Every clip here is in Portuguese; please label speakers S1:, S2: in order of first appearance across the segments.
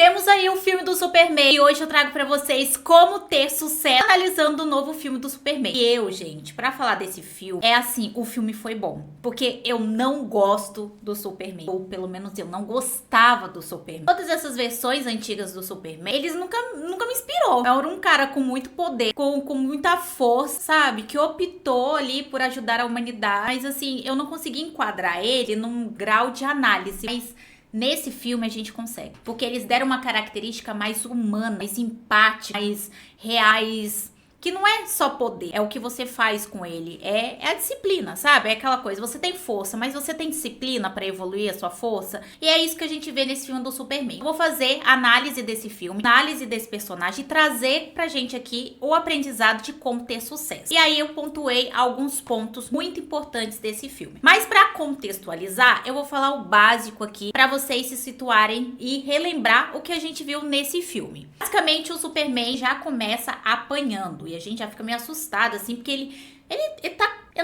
S1: Temos aí o filme do Superman e hoje eu trago pra vocês como ter sucesso analisando o novo filme do Superman. E eu, gente, pra falar desse filme, é assim, o filme foi bom. Porque eu não gosto do Superman. Ou pelo menos eu não gostava do Superman. Todas essas versões antigas do Superman, eles nunca me inspirou. Era um cara com muito poder, com muita força, sabe? Que optou ali por ajudar a humanidade. Mas assim, eu não consegui enquadrar ele num grau de análise. Mas nesse filme a gente consegue, porque eles deram uma característica mais humana, mais empática, mais reais, que não é só poder, é o que você faz com ele, é a disciplina, sabe? É aquela coisa, você tem força, mas você tem disciplina pra evoluir a sua força, e é isso que a gente vê nesse filme do Superman. Eu vou fazer análise desse filme, análise desse personagem e trazer pra gente aqui o aprendizado de como ter sucesso. E aí eu pontuei alguns pontos muito importantes desse filme. Mas pra contextualizar, eu vou falar o básico aqui pra vocês se situarem e relembrar o que a gente viu nesse filme. Basicamente, o Superman já começa apanhando e a gente já fica meio assustado, assim, porque ele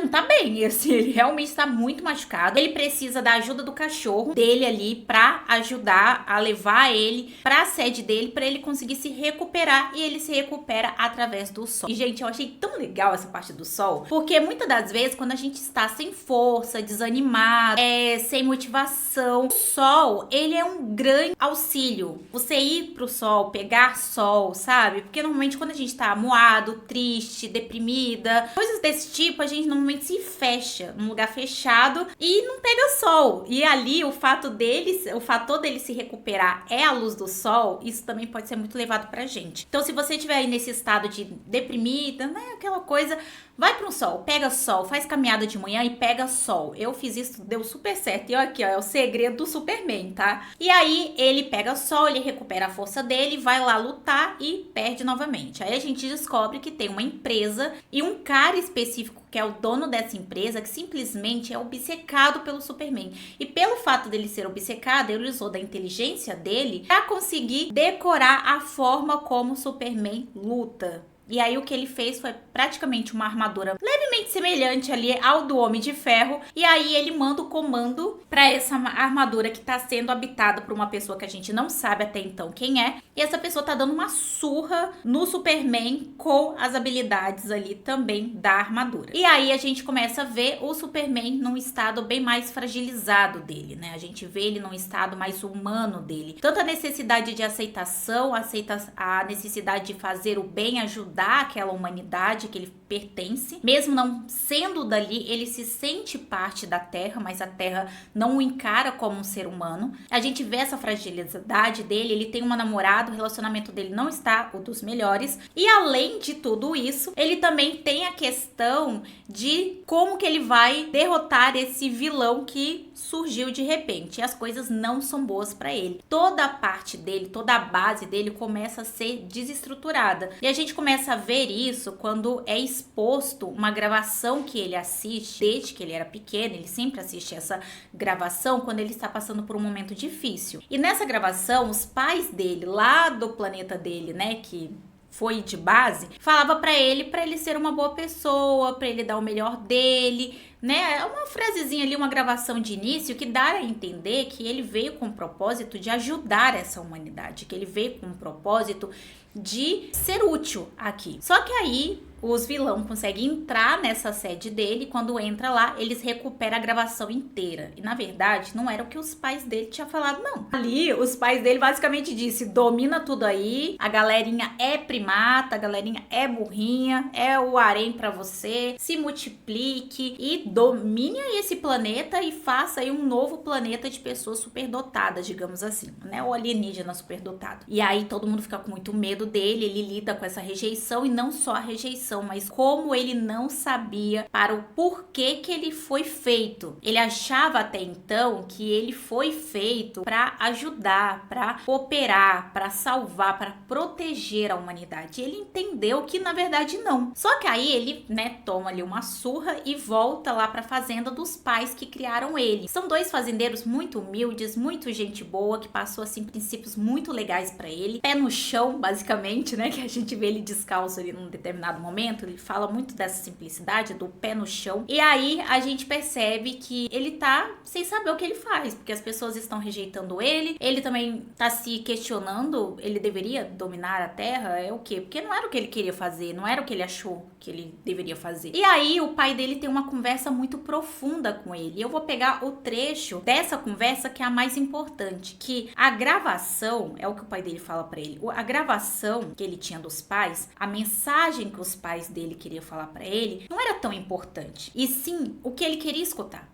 S1: não tá bem, assim, ele realmente tá muito machucado. Ele precisa da ajuda do cachorro dele ali pra ajudar a levar ele pra sede dele, pra ele conseguir se recuperar, e ele se recupera através do sol. E, gente, eu achei tão legal essa parte do sol, porque muitas das vezes, quando a gente está sem força, desanimado, sem motivação, o sol, ele é um grande auxílio. Você ir pro sol, pegar sol, sabe? Porque normalmente quando a gente tá amuado, triste, deprimida, coisas desse tipo, a gente normalmente se fecha num lugar fechado e não pega sol. E ali o fator dele se recuperar é a luz do sol. Isso também pode ser muito levado pra gente. Então, se você estiver aí nesse estado de deprimida, né, aquela coisa, vai pro sol, pega sol, faz caminhada de manhã e pega sol. Eu fiz isso, deu super certo. E olha aqui, ó, é o segredo do Superman, tá? E aí ele pega sol, ele recupera a força dele, vai lá lutar e perde novamente. Aí a gente descobre que tem uma empresa e um cara específico que é o dono dessa empresa, que simplesmente é obcecado pelo Superman. E pelo fato dele ser obcecado, ele usou da inteligência dele para conseguir decorar a forma como o Superman luta. E aí o que ele fez foi praticamente uma armadura levemente semelhante ali ao do Homem de Ferro. E aí ele manda o comando para essa armadura que tá sendo habitada por uma pessoa que a gente não sabe até então quem é. E essa pessoa tá dando uma surra no Superman com as habilidades ali também da armadura. E aí a gente começa a ver o Superman num estado bem mais fragilizado dele, né? A gente vê ele num estado mais humano dele. Tanto a necessidade de aceitação, a necessidade de fazer o bem, ajudar aquela humanidade que ele pertence, mesmo não sendo dali, ele se sente parte da Terra, mas a Terra não o encara como um ser humano. A gente vê essa fragilidade dele, ele tem uma namorada, o relacionamento dele não está o dos melhores, e além de tudo isso, ele também tem a questão de como que ele vai derrotar esse vilão que surgiu de repente, e as coisas não são boas para ele. Toda a parte dele, toda a base dele começa a ser desestruturada, e a gente começa a ver isso quando é exposto uma gravação que ele assiste desde que ele era pequeno. Ele sempre assiste essa gravação quando ele está passando por um momento difícil. E nessa gravação, os pais dele, lá do planeta dele, né, que foi de base, falava pra ele ser uma boa pessoa, pra ele dar o melhor dele, né? É uma frasezinha ali, uma gravação de início que dá a entender que ele veio com o propósito de ajudar essa humanidade, que ele veio com o propósito de ser útil aqui. Só que aí os vilões conseguem entrar nessa sede dele, e quando entra lá, eles recuperam a gravação inteira. E na verdade, não era o que os pais dele tinham falado, não. Ali, os pais dele basicamente disse: domina tudo aí, a galerinha é primata, a galerinha é burrinha, é o harém pra você, se multiplique e domine aí esse planeta e faça aí um novo planeta de pessoas superdotadas, digamos assim, né? O alienígena superdotado. E aí todo mundo fica com muito medo dele, ele lida com essa rejeição, e não só a rejeição, mas como ele não sabia para o porquê que ele foi feito. Ele achava até então que ele foi feito para ajudar, para cooperar, para salvar, para proteger a humanidade. E ele entendeu que na verdade não. Só que aí ele, né, toma ali uma surra e volta lá para a fazenda dos pais que criaram ele. São dois fazendeiros muito humildes, muito gente boa, que passou assim princípios muito legais para ele. Pé no chão, basicamente, né, que a gente vê ele descalço ali num determinado momento. momento, ele fala muito dessa simplicidade, do pé no chão. E aí a gente percebe que ele tá sem saber o que ele faz, porque as pessoas estão rejeitando ele. Ele também tá se questionando, ele deveria dominar a Terra? É o quê? Porque não era o que ele queria fazer, não era o que ele achou que ele deveria fazer. E aí o pai dele tem uma conversa muito profunda com ele. Eu vou pegar o trecho dessa conversa que é a mais importante, que a gravação, é o que o pai dele fala pra ele, a gravação que ele tinha dos pais, a mensagem que os pais dele queriam falar pra ele, não era tão importante, e sim o que ele queria escutar.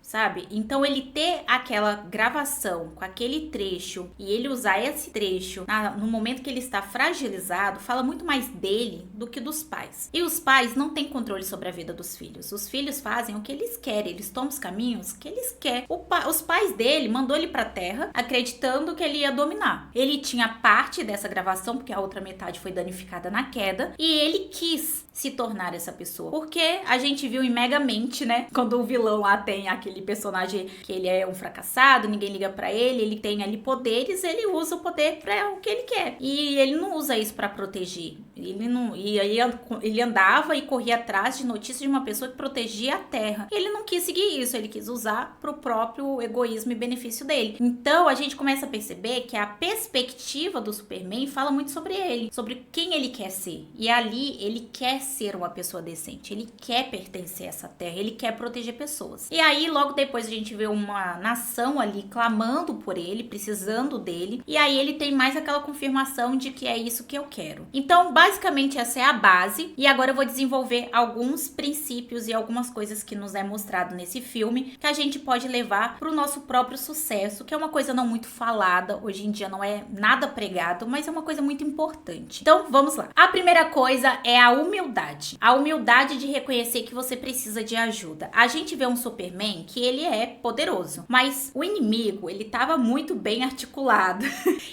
S1: Sabe? Então ele ter aquela gravação com aquele trecho e ele usar esse trecho no momento que ele está fragilizado, fala muito mais dele do que dos pais. E os pais não têm controle sobre a vida dos filhos. Os filhos fazem o que eles querem, eles tomam os caminhos que eles querem. Os pais dele mandou ele pra terra acreditando que ele ia dominar. Ele tinha parte dessa gravação, porque a outra metade foi danificada na queda, e ele quis se tornar essa pessoa. Porque a gente viu em Megamente, né? Quando o vilão lá tem aquele personagem que ele é um fracassado, ninguém liga pra ele, ele tem ali poderes, ele usa o poder pra o que ele quer. E ele não usa isso pra proteger. Ele não, e aí ele andava e corria atrás de notícias de uma pessoa que protegia a Terra. Ele não quis seguir isso, ele quis usar pro próprio egoísmo e benefício dele. Então a gente começa a perceber que a perspectiva do Superman fala muito sobre ele, sobre quem ele quer ser. E ali ele quer ser uma pessoa decente, ele quer pertencer a essa terra, ele quer proteger pessoas. E aí logo depois a gente vê uma nação ali clamando por ele, precisando dele, e aí ele tem mais aquela confirmação de que é isso que eu quero. Então basicamente essa é a base, e agora eu vou desenvolver alguns princípios e algumas coisas que nos é mostrado nesse filme, que a gente pode levar para o nosso próprio sucesso, que é uma coisa não muito falada, hoje em dia não é nada pregado, mas é uma coisa muito importante. Então vamos lá. A primeira coisa é a humildade. A humildade de reconhecer que você precisa de ajuda. A gente vê um Superman que ele é poderoso, mas o inimigo, ele tava muito bem articulado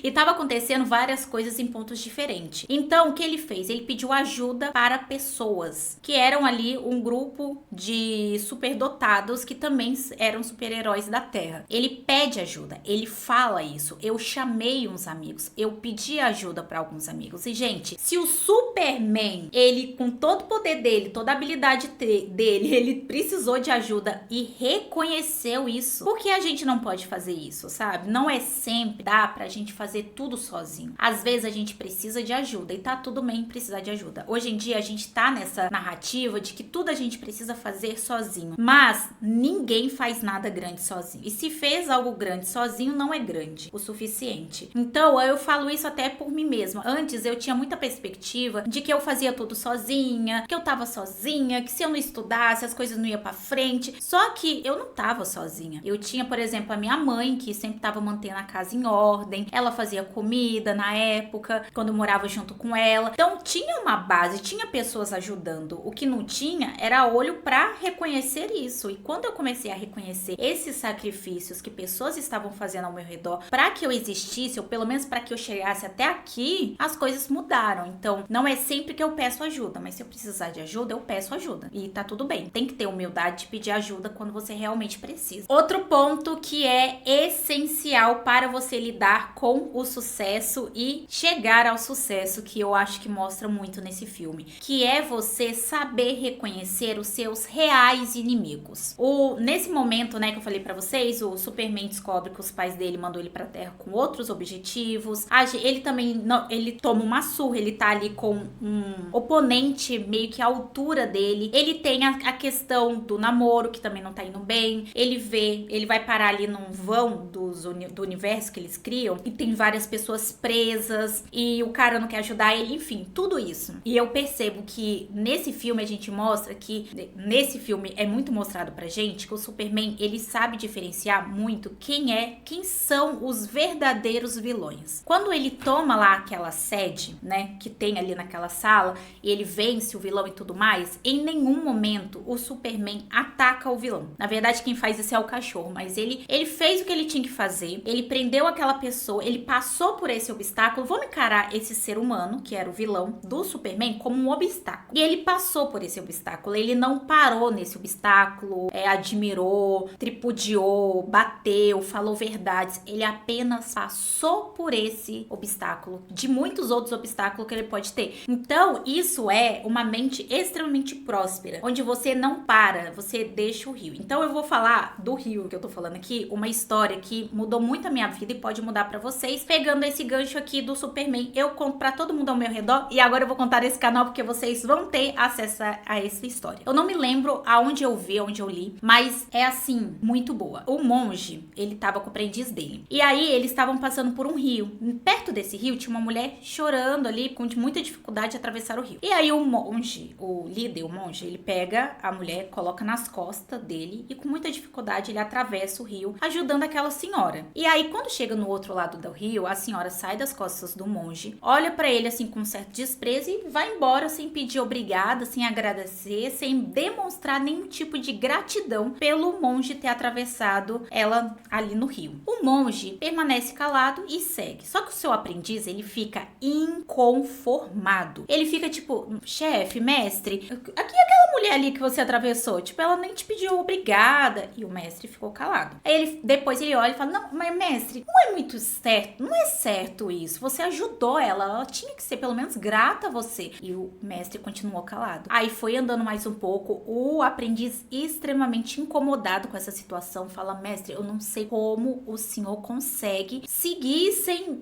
S1: e tava acontecendo várias coisas em pontos diferentes. Então, o que ele fez? Ele pediu ajuda para pessoas que eram ali um grupo de superdotados que também eram super-heróis da Terra. Ele pede ajuda, ele fala isso. Eu chamei uns amigos, eu pedi ajuda para alguns amigos. E, gente, se o Superman, ele com todo o poder dele, toda a habilidade dele, ele precisou de ajuda e reconheceu isso. Por que a gente não pode fazer isso, sabe? Não é sempre dá pra gente fazer tudo sozinho. Às vezes a gente precisa de ajuda e tá tudo bem precisar de ajuda. Hoje em dia a gente tá nessa narrativa de que tudo a gente precisa fazer sozinho. Mas ninguém faz nada grande sozinho. E se fez algo grande sozinho, não é grande o suficiente. Então eu falo isso até por mim mesma. Antes eu tinha muita perspectiva de que eu fazia tudo sozinha, que eu tava sozinha, que se eu não estudasse as coisas não iam pra frente. Só que eu não tava sozinha. Eu tinha, por exemplo, a minha mãe, que sempre tava mantendo a casa em ordem. Ela fazia comida na época, quando eu morava junto com ela. Então tinha uma base, tinha pessoas ajudando. O que não tinha era olho pra reconhecer isso. E quando eu comecei a reconhecer esses sacrifícios que pessoas estavam fazendo ao meu redor pra que eu existisse, ou pelo menos pra que eu chegasse até aqui, as coisas mudaram. Então não é sempre que eu peço ajuda, mas se eu precisar de ajuda, eu peço ajuda. E tá tudo bem. Tem que ter humildade de pedir ajuda quando você realmente precisa. Outro ponto que é essencial para você lidar com o sucesso e chegar ao sucesso, que eu acho que mostra muito nesse filme, que é você saber reconhecer os seus reais inimigos. Nesse momento, né, que eu falei pra vocês, o Superman descobre que os pais dele mandou ele pra Terra com outros objetivos. Ele também, ele toma uma surra, ele tá ali com um oponente meio que à altura dele. Ele tem a questão do namoro, que também não tá indo bem. Ele vai parar ali num vão do universo que eles criam, e tem várias pessoas presas, e o cara não quer ajudar ele, enfim, tudo isso. E eu percebo que nesse filme a gente mostra que, nesse filme é muito mostrado pra gente que o Superman, ele sabe diferenciar muito quem são os verdadeiros vilões. Quando ele toma lá aquela sede, né, que tem ali naquela sala, e ele vence o vilão e tudo mais, em nenhum momento o Superman ataca o vilão. Na verdade, quem faz isso é o cachorro, mas ele fez o que ele tinha que fazer, ele prendeu aquela pessoa, ele passou por esse obstáculo, vamos encarar esse ser humano, que era o vilão, vilão do Superman como um obstáculo. E ele passou por esse obstáculo, ele não parou nesse obstáculo, admirou, tripudiou, bateu, falou verdades. Ele apenas passou por esse obstáculo, de muitos outros obstáculos que ele pode ter. Então, isso é uma mente extremamente próspera, onde você não para, você deixa o rio. Então, eu vou falar do rio que eu tô falando aqui, uma história que mudou muito a minha vida e pode mudar pra vocês, pegando esse gancho aqui do Superman. Eu conto pra todo mundo ao meu redor e agora eu vou contar nesse canal porque vocês vão ter acesso a essa história. Eu não me lembro aonde eu vi, onde eu li, mas é assim, muito boa. O monge, ele tava com o aprendiz dele. E aí, eles estavam passando por um rio. Perto desse rio, tinha uma mulher chorando ali, com muita dificuldade de atravessar o rio. E aí, o monge, o líder, o monge, ele pega a mulher, coloca nas costas dele e com muita dificuldade ele atravessa o rio, ajudando aquela senhora. E aí, quando chega no outro lado do rio, a senhora sai das costas do monge, olha pra ele assim com um certo desprezo e vai embora sem pedir obrigada, sem agradecer, sem demonstrar nenhum tipo de gratidão pelo monge ter atravessado ela ali no rio. O monge permanece calado e segue. Só que o seu aprendiz, ele fica inconformado. Ele fica tipo, chefe, mestre, aqui é aquela mulher ali que você atravessou, tipo, ela nem te pediu obrigada. E o mestre ficou calado. Aí depois ele olha e fala, não, mas mestre, não é muito certo, não é certo isso. Você ajudou ela tinha que ser pelo menos grata a você. E o mestre continuou calado. Aí foi andando mais um pouco, o aprendiz extremamente incomodado com essa situação, fala, mestre, eu não sei como o senhor consegue seguir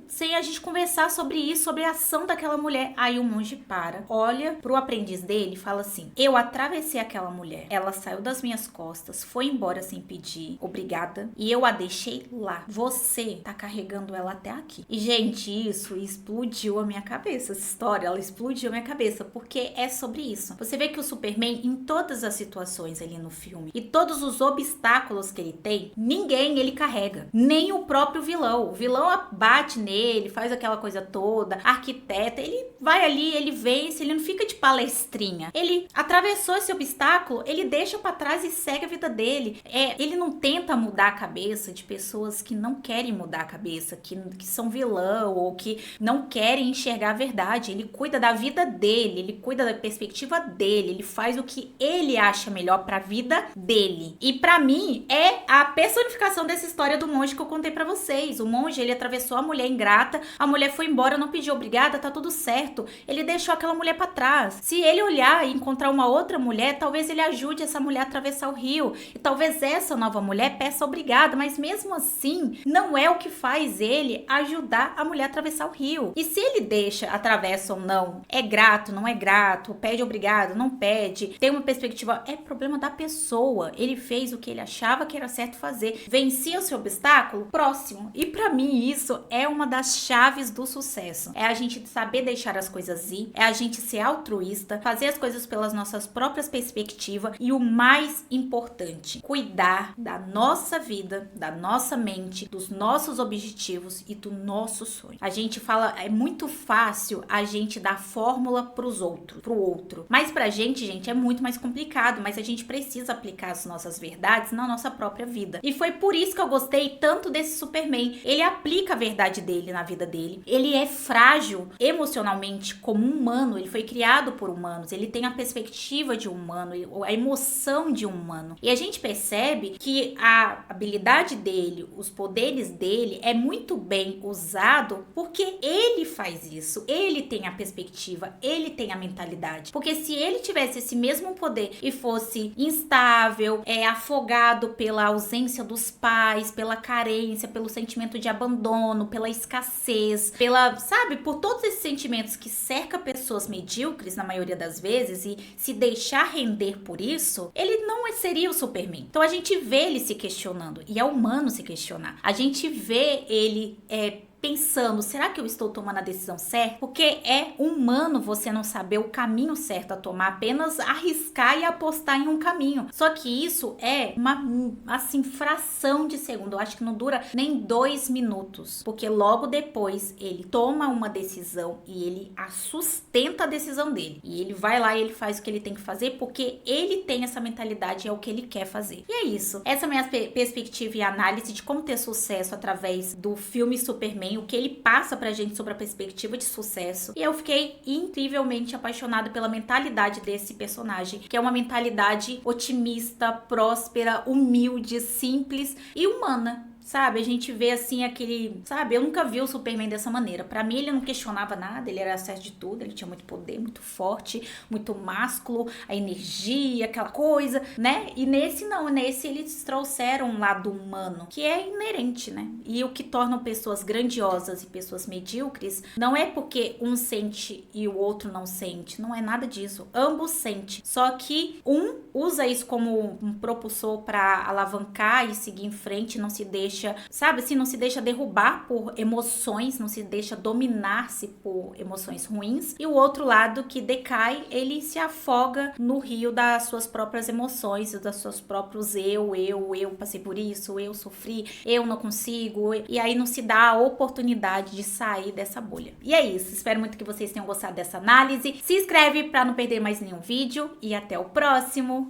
S1: sem a gente conversar sobre isso, sobre a ação daquela mulher. Aí o monge para, olha pro aprendiz dele e fala assim, eu atravessei aquela mulher, ela saiu das minhas costas, foi embora sem pedir obrigada e eu a deixei lá. Você tá carregando ela até aqui. E gente, isso explodiu a minha cabeça, essa história, ela explodiu a minha cabeça, porque é sobre isso. Você vê que o Superman, em todas as situações ali no filme, e todos os obstáculos que ele tem, ninguém ele carrega, nem o próprio vilão. O vilão bate nele, faz aquela coisa toda, arquiteta, ele vai ali, ele vence, ele não fica de palestrinha. Ele atravessou esse obstáculo, ele deixa pra trás e segue a vida dele. Ele não tenta mudar a cabeça de pessoas que não querem mudar a cabeça, que são vilão ou que não querem enxergar a verdade. Ele cuida da vida dele, ele cuida da perspectiva dele, ele faz o que ele acha melhor pra vida dele. E pra mim, é a personificação dessa história do monge que eu contei pra vocês. O monge, ele atravessou a mulher ingrata, a mulher foi embora, não pediu obrigada, tá tudo certo. Ele deixou aquela mulher pra trás. Se ele olhar e encontrar uma outra mulher, talvez ele ajude essa mulher a atravessar o rio. E talvez essa nova mulher peça obrigada, mas mesmo assim, não é o que faz ele ajudar a mulher a atravessar o rio. E se ele deixa, atravessa ou não, é grato, não é grato, pede obrigado, não pede, tem uma perspectiva, é problema da pessoa. Ele fez o que ele achava que era certo fazer. Vencia o seu obstáculo, próximo. E pra mim isso é uma das chaves do sucesso. É a gente saber deixar as coisas ir, é a gente ser altruísta, fazer as coisas pelas nossas próprias perspectivas e o mais importante, cuidar da nossa vida, da nossa mente, dos nossos objetivos e do nosso sonho. A gente fala, é muito fácil a gente dar fórmula pro outro. Mas pra gente, é muito mais complicado, mas a gente precisa aplicar as nossas verdades na nossa própria vida. E foi por isso que eu gostei tanto desse Superman. Ele aplica a verdade dele na vida dele. Ele é frágil emocionalmente como um humano, ele foi criado por humanos, ele tem a perspectiva de um humano, a emoção de um humano. E a gente percebe que a habilidade dele, os poderes dele é muito bem usado porque ele faz isso, ele tem a perspectiva, ele tem a mentalidade. Porque se ele tivesse esse mesmo poder e fosse instável, afogado pela ausência dos pais, pela carência, pelo sentimento de abandono, pela escassez, por todos esses sentimentos que cerca pessoas medíocres na maioria das vezes e se deixar render por isso, ele não seria o Superman. Então a gente vê ele se questionando e é humano se questionar. A gente vê ele pensando, será que eu estou tomando a decisão certa? Porque é humano você não saber o caminho certo a tomar, apenas arriscar e apostar em um caminho. Só que isso é uma, assim, fração de segundo. Eu acho que não dura nem 2 minutos. Porque logo depois ele toma uma decisão e ele sustenta a decisão dele. E ele vai lá e ele faz o que ele tem que fazer porque ele tem essa mentalidade e é o que ele quer fazer. E é isso. Essa é a minha perspectiva e análise de como ter sucesso através do filme Superman, tem, o que ele passa pra gente sobre a perspectiva de sucesso. E eu fiquei incrivelmente apaixonada pela mentalidade desse personagem, que é uma mentalidade otimista, próspera, humilde, simples e humana. Sabe, a gente vê assim aquele... Sabe, eu nunca vi o Superman dessa maneira. Pra mim, ele não questionava nada, ele era acesso de tudo, ele tinha muito poder, muito forte, muito másculo, a energia, aquela coisa, né? E nesse não, nesse eles trouxeram um lado humano, que é inerente, né? E o que torna pessoas grandiosas e pessoas medíocres não é porque um sente e o outro não sente, não é nada disso. Ambos sentem, só que um usa isso como um propulsor pra alavancar e seguir em frente, não se deixa, sabe assim, não se deixa derrubar por emoções, não se deixa dominar-se por emoções ruins. E o outro lado que decai, ele se afoga no rio das suas próprias emoções, dos seus próprios eu passei por isso, eu sofri, eu não consigo. E aí não se dá a oportunidade de sair dessa bolha. E é isso, espero muito que vocês tenham gostado dessa análise. Se inscreve para não perder mais nenhum vídeo e até o próximo.